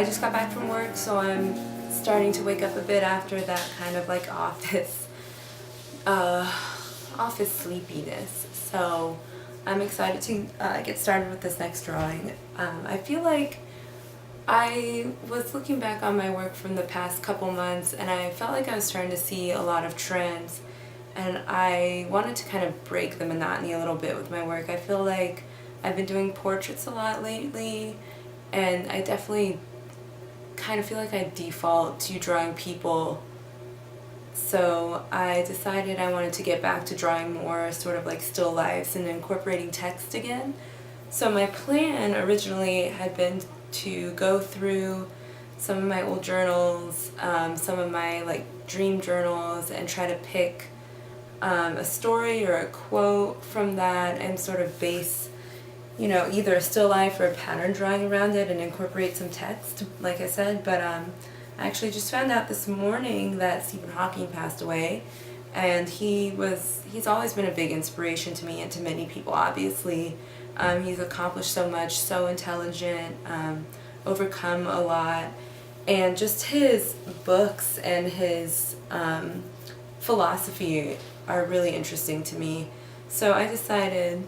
I just got back from work, so I'm starting to wake up a bit after that kind of like office sleepiness. So I'm excited to get started with this next drawing. I feel like I was looking back on my work from the past couple months, and I felt like I was starting to see a lot of trends, and I wanted to kind of break the monotony a little bit with my work. I feel like I've been doing portraits a lot lately, and I definitely kind of feel like I default to drawing people. So I decided I wanted to get back to drawing more sort of like still lifes and incorporating text again. So my plan originally had been to go through some of my old journals, some of my like dream journals, and try to pick a story or a quote from that and sort of base, you know, either a still life or a pattern drawing around it and incorporate some text, like I said. But I actually just found out this morning that Stephen Hawking passed away, and he's always been a big inspiration to me and to many people, obviously. He's accomplished so much, so intelligent, overcome a lot, and just his books and his philosophy are really interesting to me. So I decided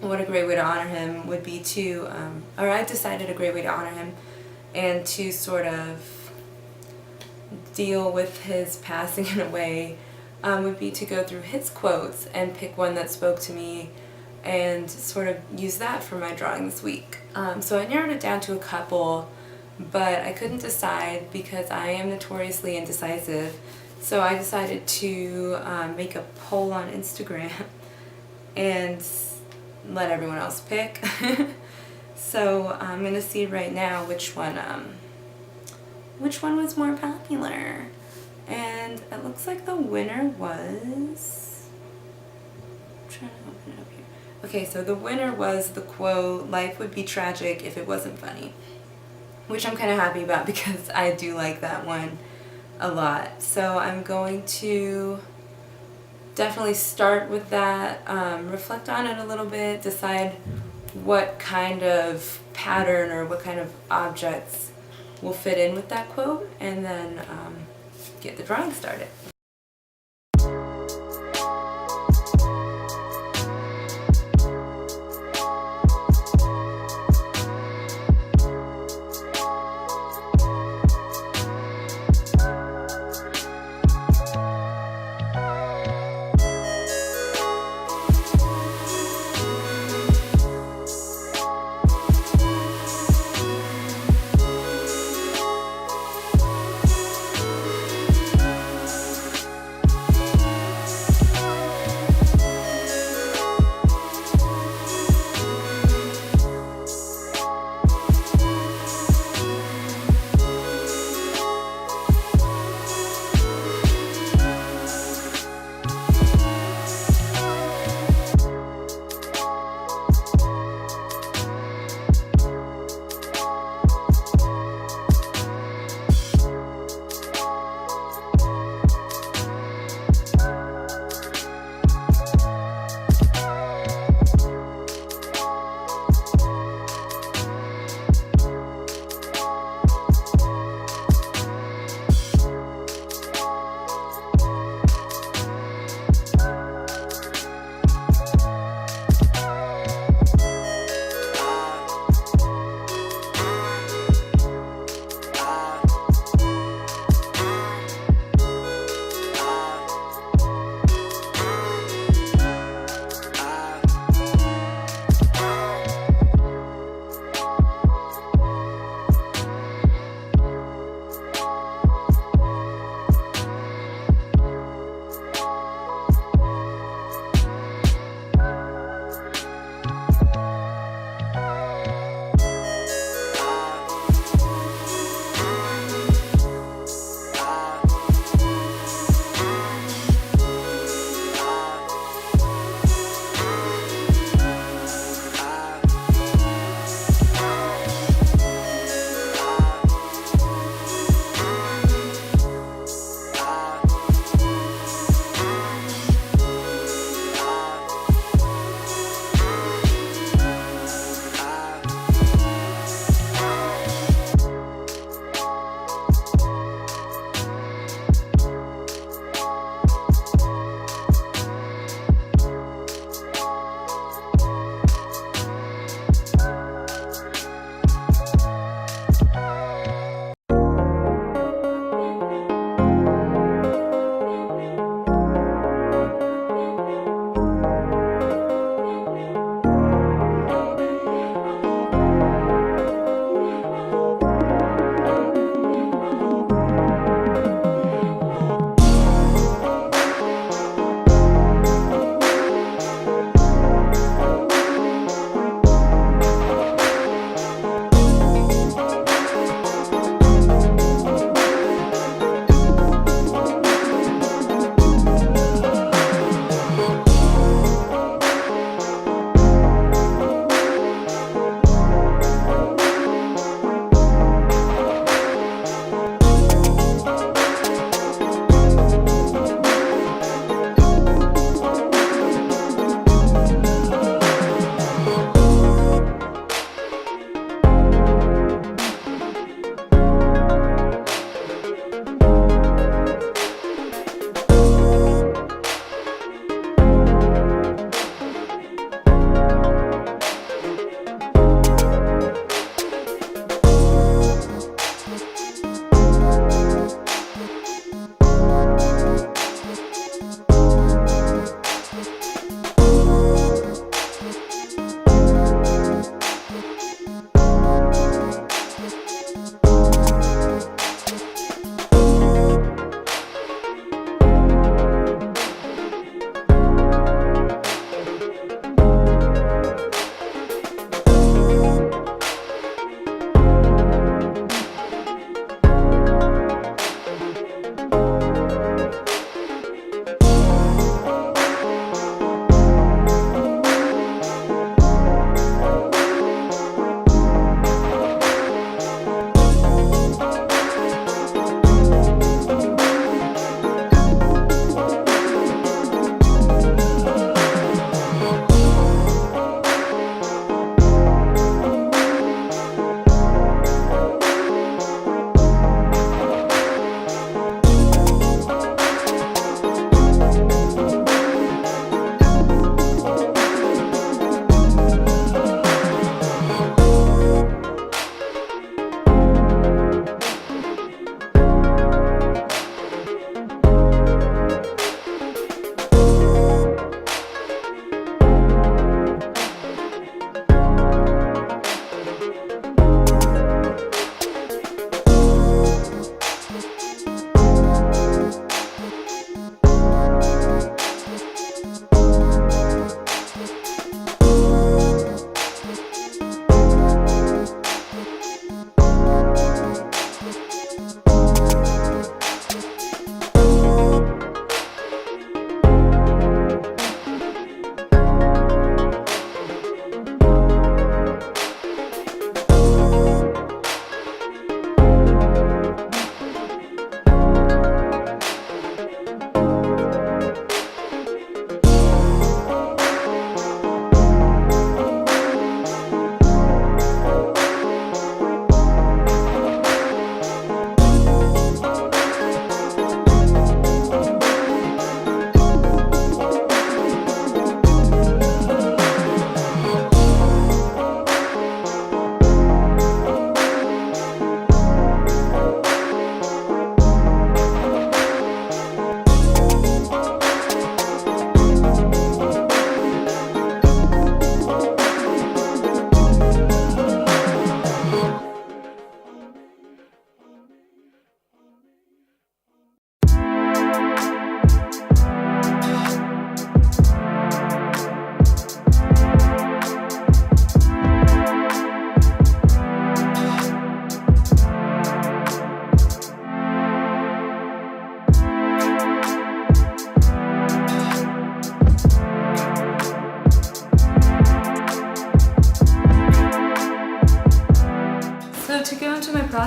what a great way to honor him would be to, I decided a great way to honor him and to sort of deal with his passing in a way would be to go through his quotes and pick one that spoke to me and sort of use that for my drawing this week. So I narrowed it down to a couple, but I couldn't decide because I am notoriously indecisive. So I decided to make a poll on Instagram and let everyone else pick. So I'm gonna see right now which one was more popular, and it looks like the winner was, I'm trying to open it up here. Okay, so the winner was the quote, "Life would be tragic if it wasn't funny," which I'm kind of happy about because I do like that one a lot. So I'm going to definitely start with that, reflect on it a little bit, decide what kind of pattern or what kind of objects will fit in with that quote, and then get the drawing started.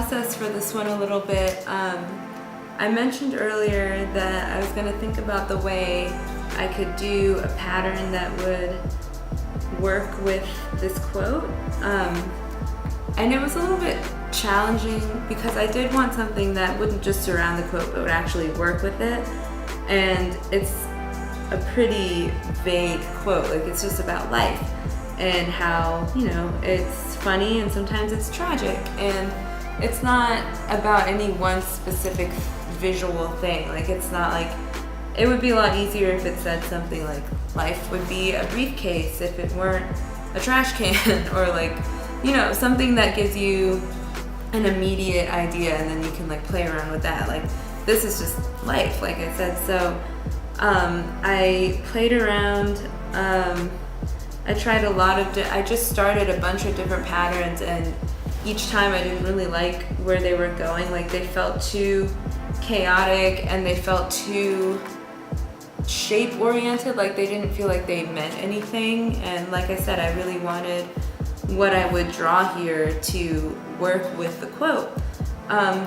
process for this one a little bit. I mentioned earlier that I was going to think about the way I could do a pattern that would work with this quote. And it was a little bit challenging because I did want something that wouldn't just surround the quote but would actually work with it. And it's a pretty vague quote, like it's just about life and how, you know, it's funny and sometimes it's tragic, and it's not about any one specific visual thing. Like it's not like, it would be a lot easier if it said something like life would be a briefcase if it weren't a trash can, or like, you know, something that gives you an immediate idea and then you can like play around with that. Like this is just life, like I said. So I played around. I tried a lot of, I just started a bunch of different patterns, and each time I didn't really like where they were going. Like they felt too chaotic and they felt too shape oriented, like they didn't feel like they meant anything. And like I said, I really wanted what I would draw here to work with the quote.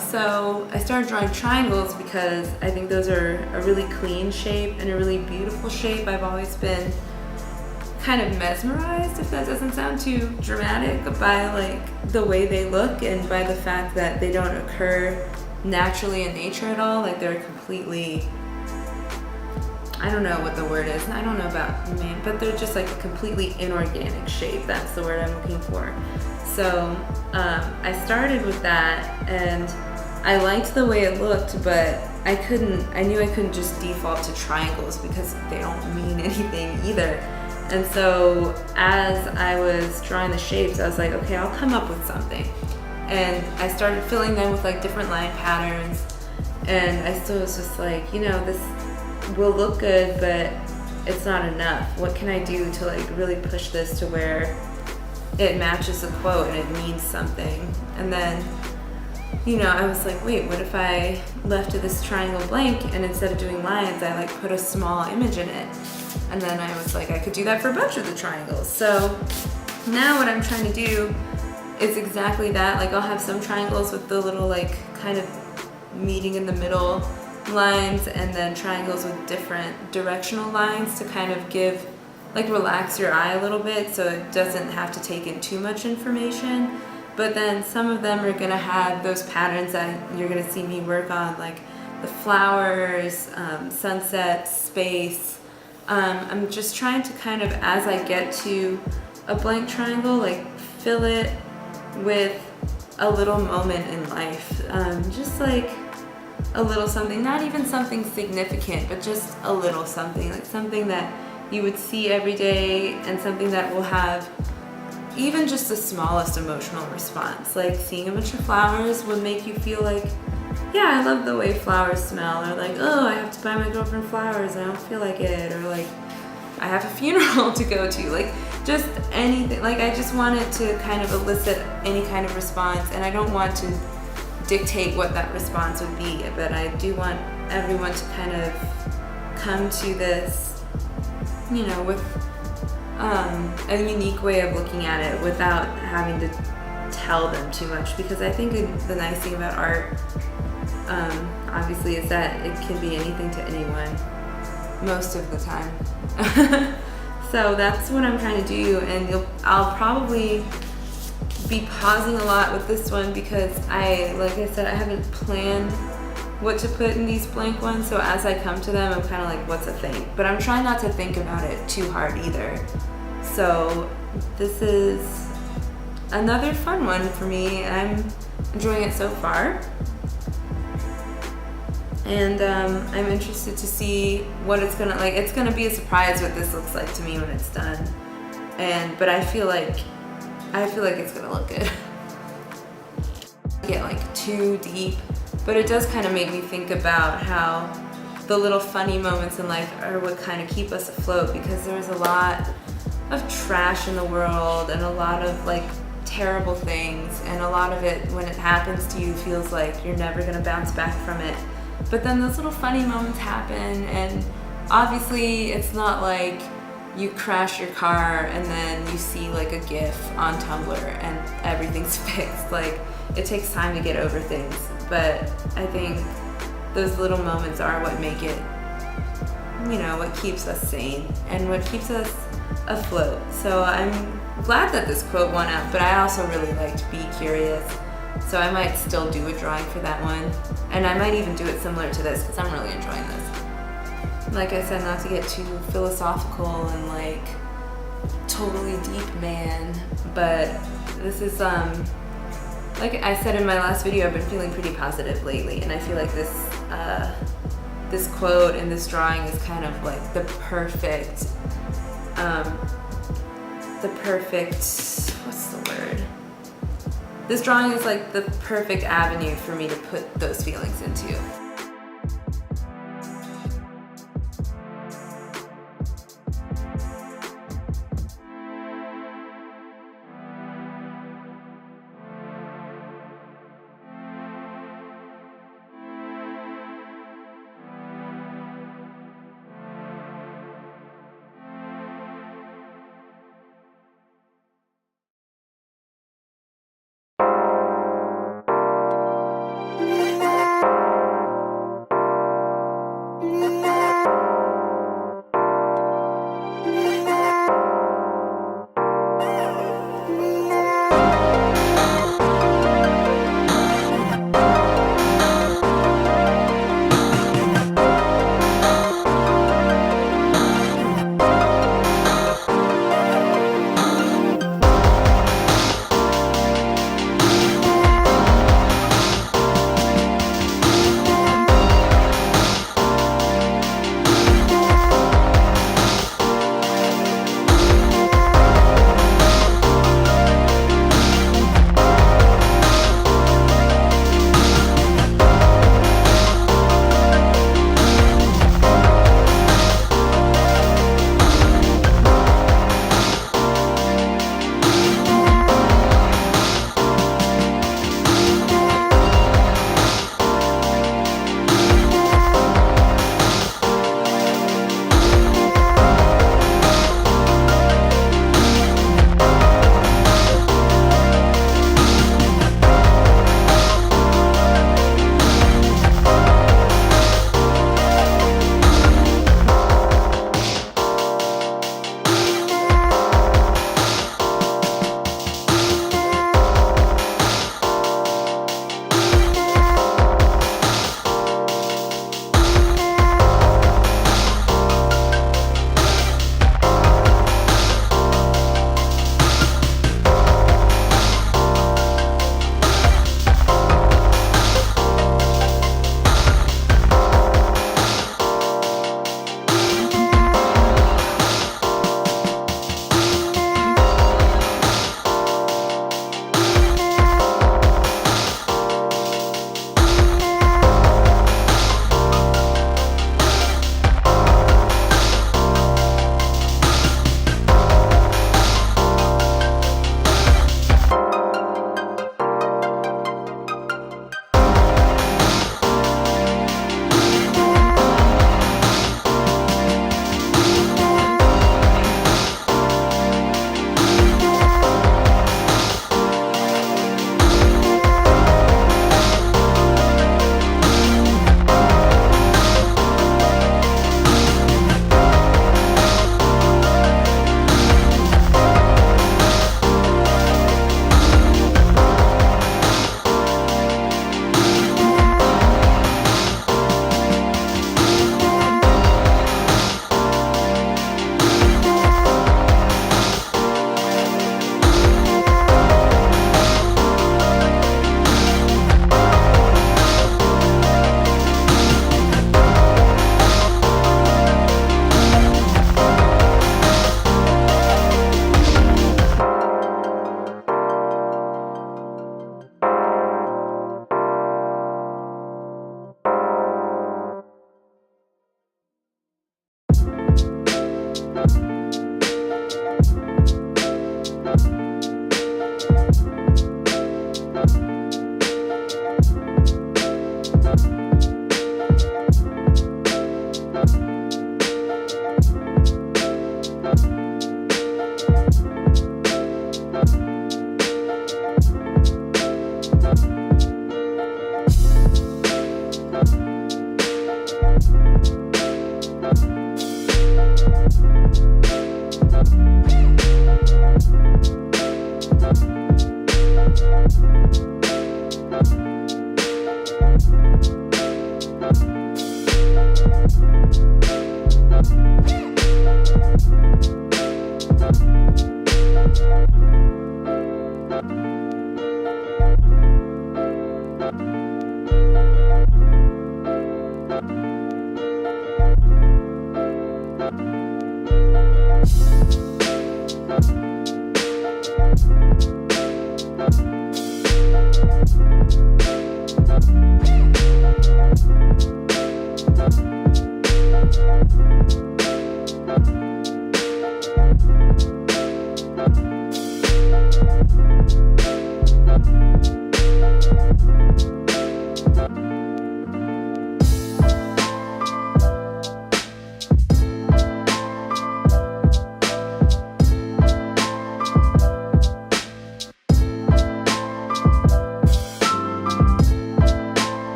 So I started drawing triangles because I think those are a really clean shape and a really beautiful shape. I've always been kind of mesmerized, if that doesn't sound too dramatic, by like the way they look and by the fact that they don't occur naturally in nature at all. Like they're completely, I don't know what the word is, I don't know about man, but they're just like a completely inorganic shape. That's the word I'm looking for. So I started with that and I liked the way it looked, but I knew I couldn't just default to triangles because they don't mean anything either. And so as I was drawing the shapes, I was like, okay, I'll come up with something. And I started filling them with like different line patterns, and I still was just like, you know, this will look good, but it's not enough. What can I do to like really push this to where it matches the quote and it means something? And then, you know, I was like, wait, what if I left this triangle blank and instead of doing lines, I like put a small image in it? And then I was like, I could do that for a bunch of the triangles. So now what I'm trying to do is exactly that. Like I'll have some triangles with the little like kind of meeting in the middle lines, and then triangles with different directional lines to kind of give, like relax your eye a little bit so it doesn't have to take in too much information. But then some of them are gonna have those patterns that you're gonna see me work on, like the flowers, sunset, space. I'm just trying to kind of, as I get to a blank triangle, like fill it with a little moment in life. Just like a little something, not even something significant, but just a little something, like something that you would see every day and something that will have even just the smallest emotional response. Like seeing a bunch of flowers would make you feel like, yeah, I love the way flowers smell, or like, oh, I have to buy my girlfriend flowers, I don't feel like it, or like, I have a funeral to go to, like just anything. Like I just want it to kind of elicit any kind of response, and I don't want to dictate what that response would be, but I do want everyone to kind of come to this, you know, with a unique way of looking at it without having to tell them too much. Because I think the nice thing about art, obviously, is that it can be anything to anyone most of the time. So that's what I'm trying to do, and I'll probably be pausing a lot with this one because like I said, I haven't planned what to put in these blank ones. So as I come to them, I'm kind of like, what's a thing? But I'm trying not to think about it too hard either. So this is another fun one for me. I'm enjoying it so far. And I'm interested to see what it's gonna, like, it's gonna be a surprise what this looks like to me when it's done. But I feel like it's gonna look good. Get like too deep, but it does kind of make me think about how the little funny moments in life are what kind of keep us afloat, because there's a lot of trash in the world and a lot of like terrible things, and a lot of it, when it happens to you, feels like you're never gonna bounce back from it. But then those little funny moments happen, and obviously it's not like you crash your car and then you see like a GIF on Tumblr and everything's fixed. Like, it takes time to get over things, but I think those little moments are what make it, you know, what keeps us sane and what keeps us afloat. So I'm glad that this quote won out, but I also really liked Be Curious. So I might still do a drawing for that one. And I might even do it similar to this because I'm really enjoying this. Like I said, not to get too philosophical and like totally deep, man, but this is, like I said in my last video, I've been feeling pretty positive lately, and I feel like this this quote and this drawing is kind of like the perfect, what's the word? This drawing is like the perfect avenue for me to put those feelings into.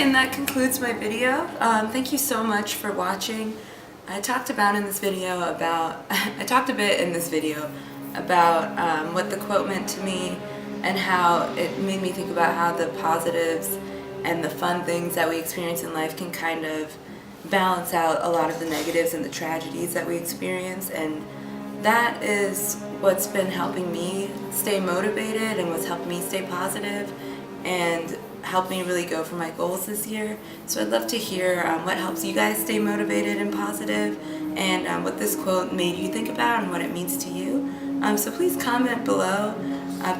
And that concludes my video. Thank you so much for watching. I talked a bit in this video about what the quote meant to me and how it made me think about how the positives and the fun things that we experience in life can kind of balance out a lot of the negatives and the tragedies that we experience, and that is what's been helping me stay motivated and what's helped me stay positive and helped me really go for my goals this year. So I'd love to hear what helps you guys stay motivated and positive, and what this quote made you think about and what it means to you. So please comment below,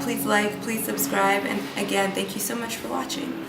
please like, please subscribe, and again, thank you so much for watching.